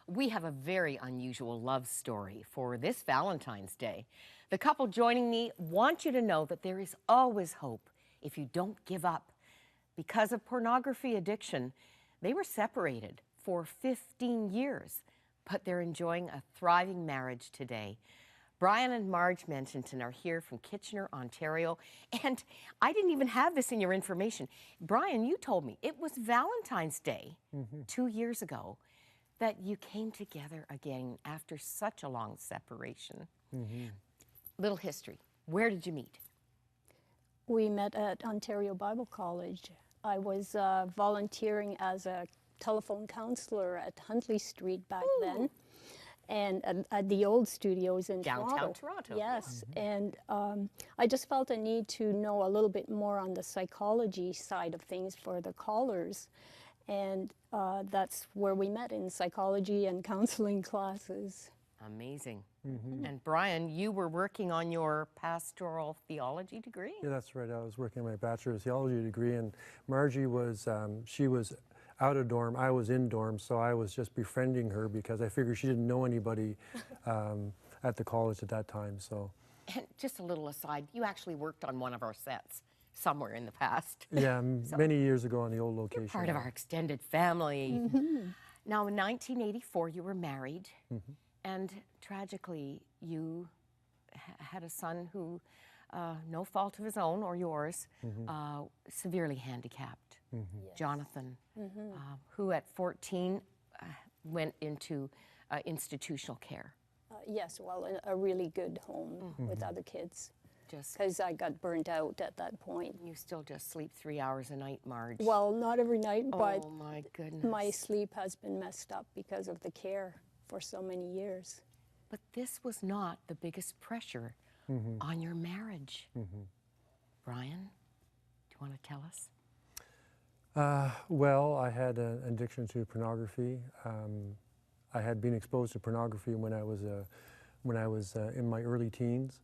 We have a very unusual love story for this Valentine's Day. The couple joining me want you to know that there is always hope if you don't give up. Because of pornography addiction, they were separated for 15 years, but they're enjoying a thriving marriage today. Bryan and Marj MENCHENTON are here from Kitchener, Ontario, and I didn't even have this in your information. Bryan, you told me it was Valentine's Day 2 years ago that you came together again after such a long separation. Little history. Where did you meet? We met at Ontario Bible College. I was volunteering as a telephone counselor at Huntley Street back then, and at the old studios in Downtown Toronto. Yes, and I just felt a need to know a little bit more on the psychology side of things for the callers, and that's where we met, in psychology and counseling classes. Amazing. And Bryan, you were working on your pastoral theology degree? Yeah, that's right. I was working on my Bachelor of Theology degree, and Margie was, she was out of dorm, I was in dorm, so I was just befriending her because I figured she didn't know anybody at the college at that time. So, And just a little aside, you actually worked on one of our sets somewhere in the past. yeah, many years ago on the old location. You're part of our extended family. Now, in 1984, you were married, and tragically, you had a son who, no fault of his own or yours, severely handicapped. Jonathan, who at 14 went into institutional care. Yes, well, in a really good home with other kids, Just because I got burnt out at that point. you still just sleep 3 hours a night, Marj. Well, not every night, but oh my goodness. my sleep has been messed up because of the care for so many years. But this was not the biggest pressure on your marriage. Bryan, do you want to tell us? Well, I had an addiction to pornography. I had been exposed to pornography when I was in my early teens,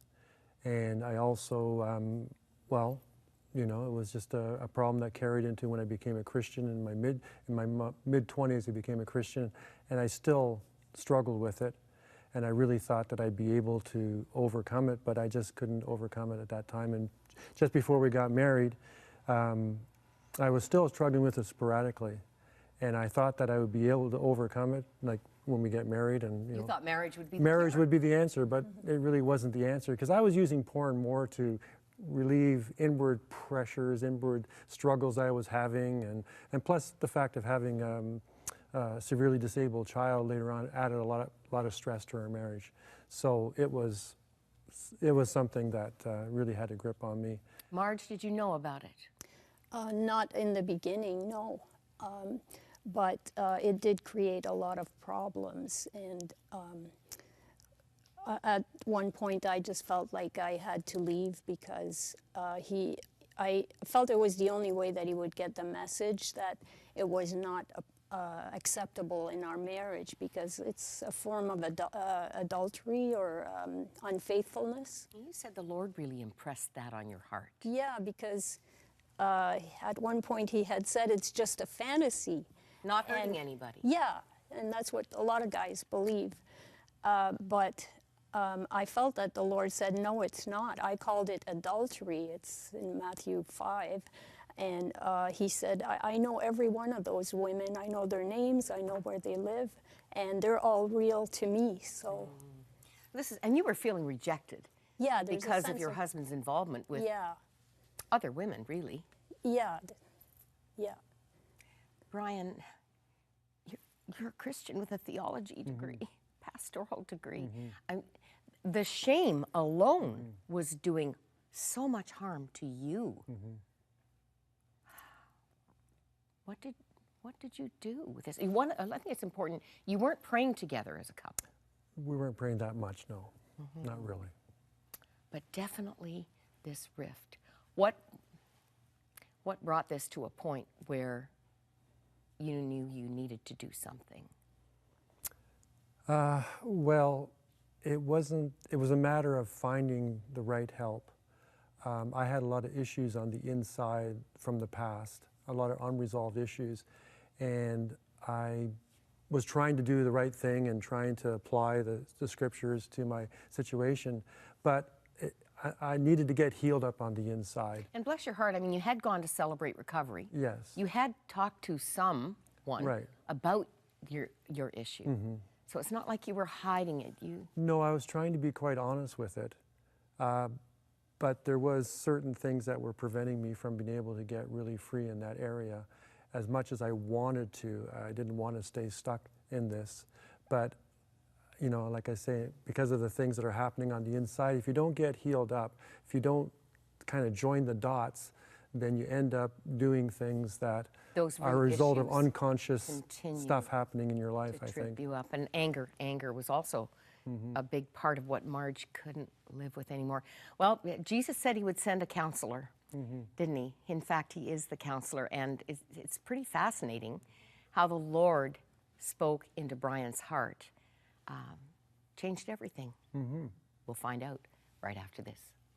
and I also, well, you know, it was just a problem that carried into when I became a Christian in my mid-20s. I became a Christian, and I still struggled with it. And I really thought that I'd be able to overcome it, but I just couldn't overcome it at that time. And just before we got married, I was still struggling with it sporadically, and I thought that I would be able to overcome it, like when we get married. And you know, thought marriage would be marriage would be the answer, but it really wasn't the answer, because I was using porn more to relieve inward pressures, inward struggles I was having, and plus the fact of having a severely disabled child later on added a lot of stress to our marriage. So it was something that really had a grip on me. Marj, did you know about it? Not in the beginning, no. But it did create a lot of problems. And at one point, I just felt like I had to leave because I felt it was the only way that he would get the message that it was not acceptable in our marriage, because it's a form of adultery or unfaithfulness. You said the Lord really impressed that on your heart. Yeah, because at one point he had said it's just a fantasy. Not hurting anybody. Yeah, and that's what a lot of guys believe. But I felt that the Lord said, no, it's not. I called it adultery. It's in Matthew 5. And he said, I know every one of those women. I know their names. I know where they live. And they're all real to me. So, And you were feeling rejected. Yeah, because of your husband's involvement with other women, really. Yeah, yeah. Bryan, you're a Christian with a theology degree, pastoral degree. The shame alone was doing so much harm to you. What did you do with this? I think it's important. You weren't praying together as a couple. We weren't praying that much, no, not really. But definitely this rift. What brought this to a point where you knew you needed to do something? Well, it was a matter of finding the right help. I had a lot of issues on the inside from the past, a lot of unresolved issues, and I was trying to do the right thing and trying to apply the scriptures to my situation, but I needed to get healed up on the inside. And bless your heart, I mean, you had gone to Celebrate Recovery. Yes. You had talked to someone Right. about your issue. So it's not like you were hiding it. No, I was trying to be quite honest with it. But there was certain things that were preventing me from being able to get really free in that area. As much as I wanted to, I didn't want to stay stuck in this. But, you know, like I say, because of the things that are happening on the inside, if you don't get healed up, if you don't kind of join the dots, then you end up doing things that are a result of unconscious stuff happening in your life, I think. Trip you up. And anger was also a big part of what Marge couldn't live with anymore. Well, Jesus said he would send a counselor, didn't he? In fact, he is the counselor, and it's pretty fascinating how the Lord spoke into Brian's heart. Changed everything. We'll find out right after this.